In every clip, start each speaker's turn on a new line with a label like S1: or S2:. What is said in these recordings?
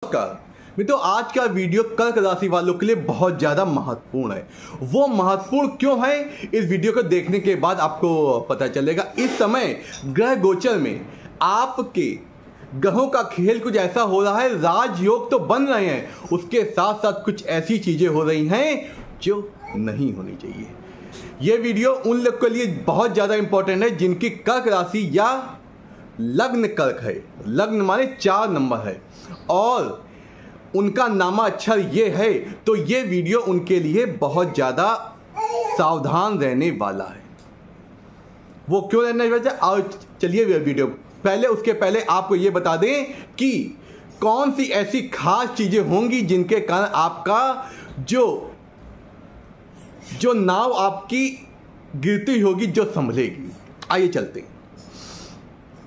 S1: नमस्कार मित्रों, आज का वीडियो कर्क राशि वालों के लिए बहुत ज़्यादा महत्वपूर्ण है। वो महत्वपूर्ण क्यों है, इस वीडियो को देखने के बाद आपको पता चलेगा। इस समय ग्रह गोचर में आपके ग्रहों का खेल कुछ ऐसा हो रहा है, राजयोग तो बन रहे हैं, उसके साथ साथ कुछ ऐसी चीज़ें हो रही हैं जो नहीं होनी चाहिए। ये वीडियो उन लोग के लिए बहुत ज़्यादा इंपॉर्टेंट है जिनकी कर्क राशि या लग्न कर्क है। लग्न माने 4 नंबर है और उनका नामा अक्षर ये है, तो ये वीडियो उनके लिए बहुत ज़्यादा सावधान रहने वाला है। वो क्यों रहने वाला है, और चलिए वीडियो उसके पहले आपको ये बता दें कि कौन सी ऐसी खास चीज़ें होंगी जिनके कारण आपका जो नाव आपकी गिरती होगी, जो संभलेगी। आइए चलते हैं।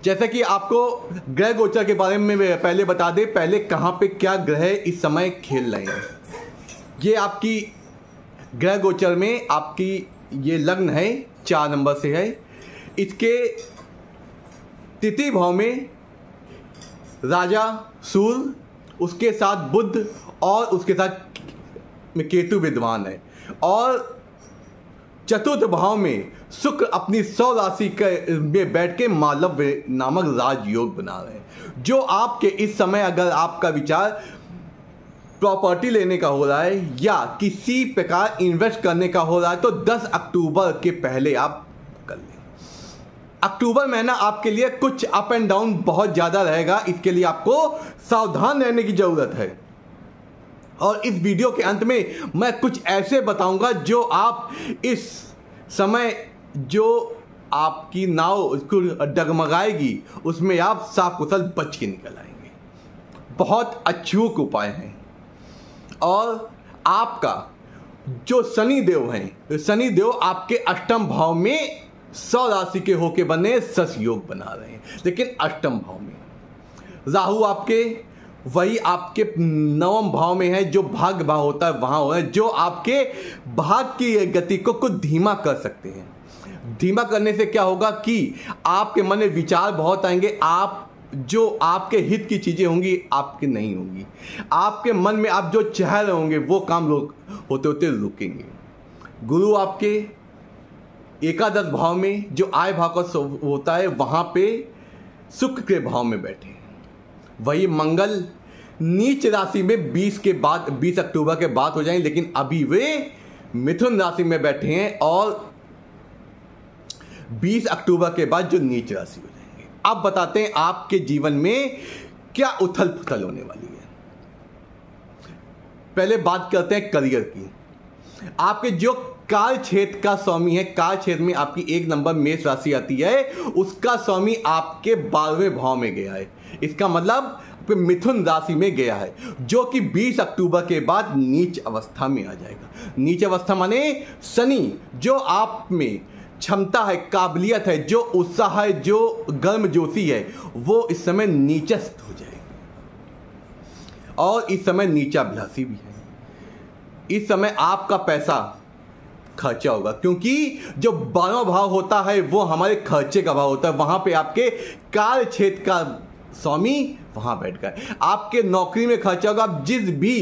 S1: जैसा कि आपको ग्रह गोचर के बारे में पहले बता दें, पहले कहाँ पे क्या ग्रह इस समय खेल रहे हैं। ये आपकी ग्रह गोचर में आपकी ये लग्न है, 4 नंबर से है। इसके तिथि भाव में राजा सूर्य, उसके साथ बुध और उसके साथ केतु विद्वान है, और चतुर्थ भाव में शुक्र अपनी 100 राशि में बैठ के मालव्य नामक राजयोग बना रहे हैं। जो आपके इस समय अगर आपका विचार प्रॉपर्टी लेने का हो रहा है या किसी प्रकार इन्वेस्ट करने का हो रहा है, तो 10 अक्टूबर के पहले आप कर लें। अक्टूबर महीना आपके लिए कुछ अप एंड डाउन बहुत ज़्यादा रहेगा, इसके लिए आपको सावधान रहने की ज़रूरत है। और इस वीडियो के अंत में मैं कुछ ऐसे बताऊंगा जो आप इस समय जो आपकी नाव उसको डगमगाएगी, उसमें आप साकुशल बच के निकल आएंगे। बहुत अचूक उपाय हैं। और आपका जो शनि देव हैं, शनि देव आपके 8वें भाव में 100 राशि के होके बने सस योग बना रहे हैं, लेकिन 8वें भाव में। राहु आपके वही आपके 9वें भाव में है, जो भाग्य भाव होता है वहाँ हो है, जो आपके भाग की गति को कुछ धीमा कर सकते हैं। धीमा करने से क्या होगा कि आपके मन में विचार बहुत आएंगे, आप जो आपके हित की चीज़ें होंगी आपके नहीं होंगी। आपके मन में आप जो चाह रहे होंगे वो काम होते होते रुकेंगे। गुरु आपके एकादश भाव में जो आय भाव का होता है, वहाँ पे शुक्र के भाव में बैठे हैं। वही मंगल नीच राशि में 20 अक्टूबर के बाद हो जाएंगे, लेकिन अभी वे मिथुन राशि में बैठे हैं और 20 अक्टूबर के बाद जो नीच राशि हो जाएंगे। अब बताते हैं आपके जीवन में क्या उथल पुथल होने वाली है। पहले बात करते हैं करियर की। आपके जो काल क्षेत्र का स्वामी है, काल क्षेत्र में आपकी 1 नंबर मेष राशि आती है, उसका स्वामी आपके 12वें भाव में गया है। इसका मतलब मिथुन राशि में गया है, जो कि 20 अक्टूबर के बाद नीच अवस्था में आ जाएगा। नीच अवस्था माने शनि जो आप में क्षमता है, काबिलियत है, जो उत्साह है, जो गर्मजोशी है, वो इस समय नीचस्थ हो जाएगी। और इस समय नीचाभिलाषी भी है। इस समय आपका पैसा खर्चा होगा, क्योंकि जो 12वां भाव होता है वो हमारे खर्चे का भाव होता है। वहां पे आपके काल क्षेत्र का स्वामी वहां बैठ गए। आपके नौकरी में खर्चा होगा। आप जिस भी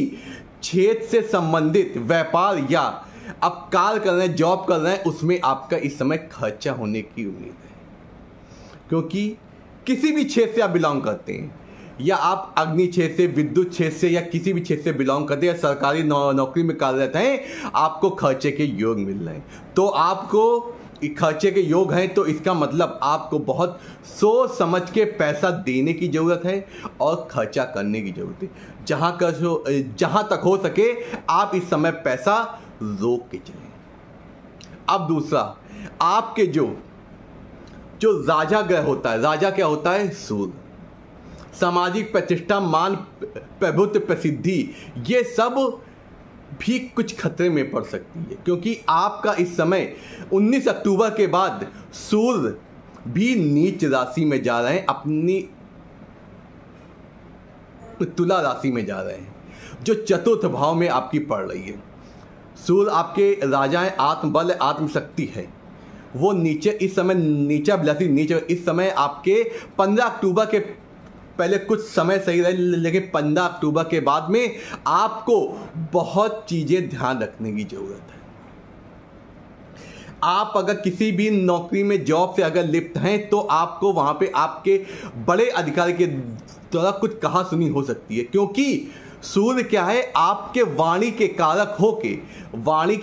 S1: क्षेत्र से संबंधित व्यापार या आप कार्य कर रहे हैं, जॉब कर रहे हैं, उसमें आपका इस समय खर्चा होने की उम्मीद है। क्योंकि किसी भी क्षेत्र से आप बिलोंग करते हैं, या आप अग्नि क्षेत्र से, विद्युत क्षेत्र से, या किसी भी क्षेत्र से बिलोंग करते हैं, या सरकारी नौकरी में कार्यरत हैं, आपको खर्चे के योग मिल रहे हैं। तो आपको खर्चे के योग हैं, तो इसका मतलब आपको बहुत सोच समझ के पैसा देने की ज़रूरत है और खर्चा करने की ज़रूरत है। जहाँ तक हो सके आप इस समय पैसा रोक के चलें। अब दूसरा, आपके जो राजा ग्रह होता है, राजा क्या होता है? सूर्य। सामाजिक प्रतिष्ठा, मान, प्रभुत्व, प्रसिद्धि, ये सब भी कुछ खतरे में पड़ सकती है, क्योंकि आपका इस समय 19 अक्टूबर के बाद सूर्य भी नीच राशि में जा रहे हैं, अपनी तुला राशि में जा रहे हैं, जो चतुर्थ भाव में आपकी पड़ रही है। सूर्य आपके राजा है, आत्मबल, आत्मशक्ति है। वो नीचे इस समय नीचाभिलाषी नीचे इस समय आपके 15 अक्टूबर के पहले कुछ समय सही रहे, लेकिन 15 अक्टूबर के बाद में आपको बहुत चीज़ें ध्यान रखने की ज़रूरत है। आप अगर किसी भी नौकरी में जॉब से अगर लिप्त हैं तो आपको वहाँ पे आपके बड़े अधिकारी के द्वारा कुछ कहा सुनी हो सकती है, क्योंकि सूर्य क्या है, आपके वाणी के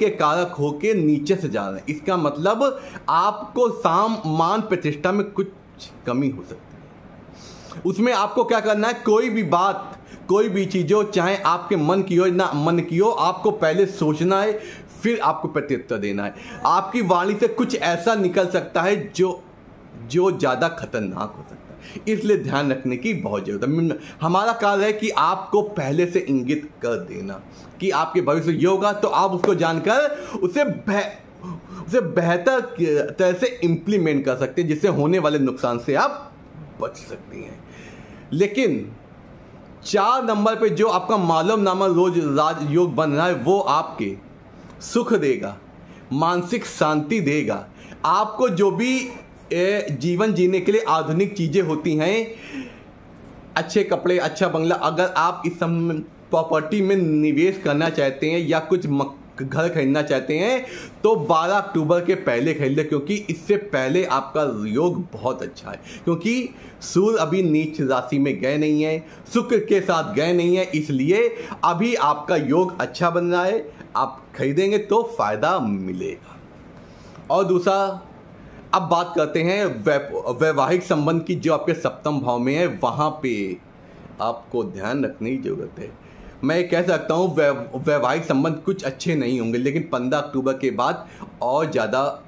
S1: कारक होके नीचे से जा रहे हैं। इसका मतलब आपको मान प्रतिष्ठा में कुछ कमी हो सकती है। उसमें आपको क्या करना है, कोई भी बात, कोई भी चीज़ हो, चाहे आपके मन की हो ना मन की हो, आपको पहले सोचना है, फिर आपको प्रत्युत्तर देना है। आपकी वाणी से कुछ ऐसा निकल सकता है जो ज़्यादा खतरनाक हो सकता है, इसलिए ध्यान रखने की बहुत ज़रूरत है। हमारा कार्य है कि आपको पहले से इंगित कर देना कि आपके भविष्य ये होगा, तो आप उसको जानकर उसे बेहतर तरह से इम्प्लीमेंट कर सकते हैं, जिससे होने वाले नुकसान से आप बच सकती हैं। लेकिन 4 नंबर पे जो आपका मालूम नामा रोज राज योग बन रहा है, वो आपके सुख देगा, मानसिक शांति देगा। आपको जो भी जीवन जीने के लिए आधुनिक चीज़ें होती हैं, अच्छे कपड़े, अच्छा बंगला, अगर आप इस प्रॉपर्टी में निवेश करना चाहते हैं या कुछ घर खरीदना चाहते हैं तो 12 अक्टूबर के पहले खरीद लें, क्योंकि इससे पहले आपका योग बहुत अच्छा है, क्योंकि सूर्य अभी नीच राशि में गए नहीं है, शुक्र के साथ गए नहीं है, इसलिए अभी आपका योग अच्छा बन रहा है। आप खरीदेंगे तो फायदा मिलेगा। और दूसरा, अब बात करते हैं वैवाहिक संबंध की, जो आपके सप्तम भाव में है, वहाँ पे आपको ध्यान रखने की जरूरत है। मैं कह सकता हूँ वैवाहिक संबंध कुछ अच्छे नहीं होंगे, लेकिन 15 अक्टूबर के बाद और ज़्यादा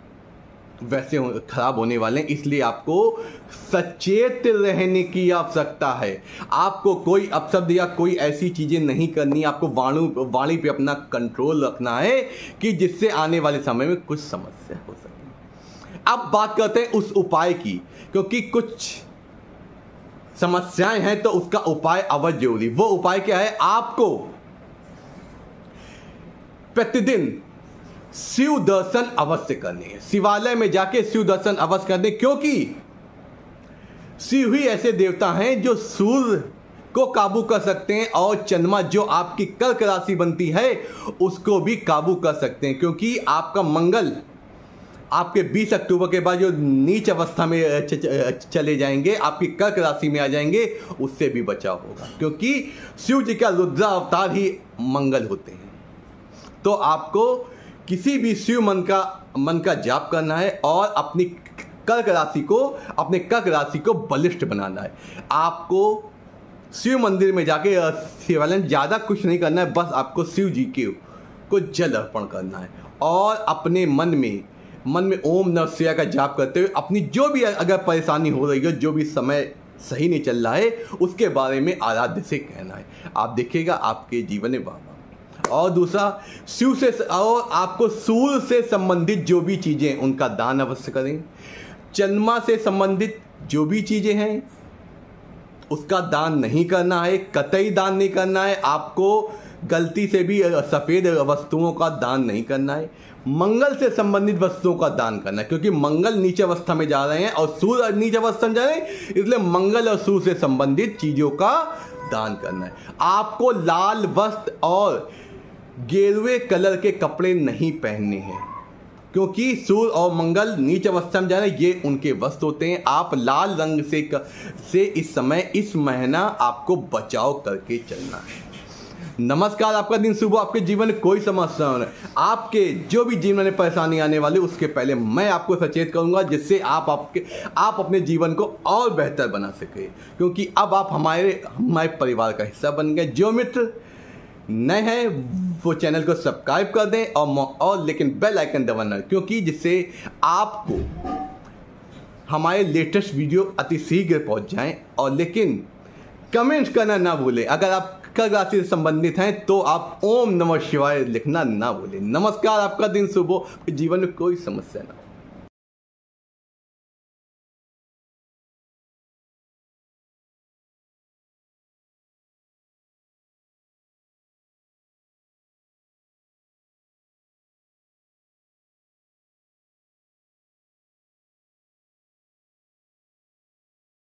S1: वैसे खराब होने वाले हैं, इसलिए आपको सचेत रहने की आवश्यकता है। आपको कोई अपशब्द या कोई ऐसी चीज़ें नहीं करनी, आपको वाणी पे अपना कंट्रोल रखना है कि जिससे आने वाले समय में कुछ समस्या हो सके। अब बात करते हैं उस उपाय की, क्योंकि कुछ समस्याएं हैं तो उसका उपाय अवश्य जरूरी। वो उपाय क्या है, आपको प्रतिदिन शिव दर्शन अवश्य करने हैं, शिवालय में जाके शिव दर्शन अवश्य करने, क्योंकि शिव ही ऐसे देवता हैं जो सूर्य को काबू कर सकते हैं और चंद्रमा जो आपकी कर्क राशि बनती है उसको भी काबू कर सकते हैं, क्योंकि आपका मंगल आपके 20 अक्टूबर के बाद जो नीच अवस्था में चले जाएंगे, आपकी कर्क राशि में आ जाएंगे, उससे भी बचाव होगा, क्योंकि शिव जी का रुद्र अवतार ही मंगल होते हैं। तो आपको किसी भी शिव मन का जाप करना है और अपनी कर्क राशि को बलिष्ठ बनाना है। आपको शिव मंदिर में जाके शिवालय ज़्यादा कुछ नहीं करना है, बस आपको शिव जी को जल अर्पण करना है और अपने मन में ओम नमः शिवाय का जाप करते हुए अपनी जो भी अगर परेशानी हो रही है, जो भी समय सही नहीं चल रहा है, उसके बारे में आराध्य से कहना है। आप देखिएगा आपके जीवन में बाबा। और दूसरा, शिव से और आपको सूर्य से संबंधित जो भी चीज़ें उनका दान अवश्य करें। चंद्रमा से संबंधित जो भी चीज़ें हैं उसका दान नहीं करना है, कतई दान नहीं करना है। आपको गलती से भी सफ़ेद वस्तुओं का दान नहीं करना है। मंगल से संबंधित वस्तुओं का दान करना है, क्योंकि मंगल नीचे अवस्था में जा रहे हैं और सूर्य नीचे अवस्था में जा रहे हैं, इसलिए मंगल और सूर्य से संबंधित चीज़ों का दान करना है। आपको लाल वस्त्र और गेरुए कलर के कपड़े नहीं पहनने हैं, क्योंकि सूर्य और मंगल नीच अवस्था में जा रहे हैं, ये उनके वस्त्र होते हैं। आप लाल रंग से इस महीना आपको बचाव करके चलना है। नमस्कार, आपका दिन शुभ हो, आपके जीवन में कोई समस्या हो, आपके जो भी जीवन में परेशानी आने वाली उसके पहले मैं आपको सचेत करूंगा, जिससे आप अपने जीवन को और बेहतर बना सके, क्योंकि अब आप हमारे परिवार का हिस्सा बन गए। जो मित्र नए हैं वो चैनल को सब्सक्राइब कर दें और लेकिन बेल आइकन दबाना, क्योंकि जिससे आपको हमारे लेटेस्ट वीडियो अति शीघ्र पहुंच जाएं। और लेकिन कमेंट्स करना ना भूलें। अगर आप कर्क राशि से संबंधित हैं तो आप ओम नमः शिवाय लिखना ना भूलें। नमस्कार, आपका दिन शुभ हो, जीवन में कोई समस्या ना हो।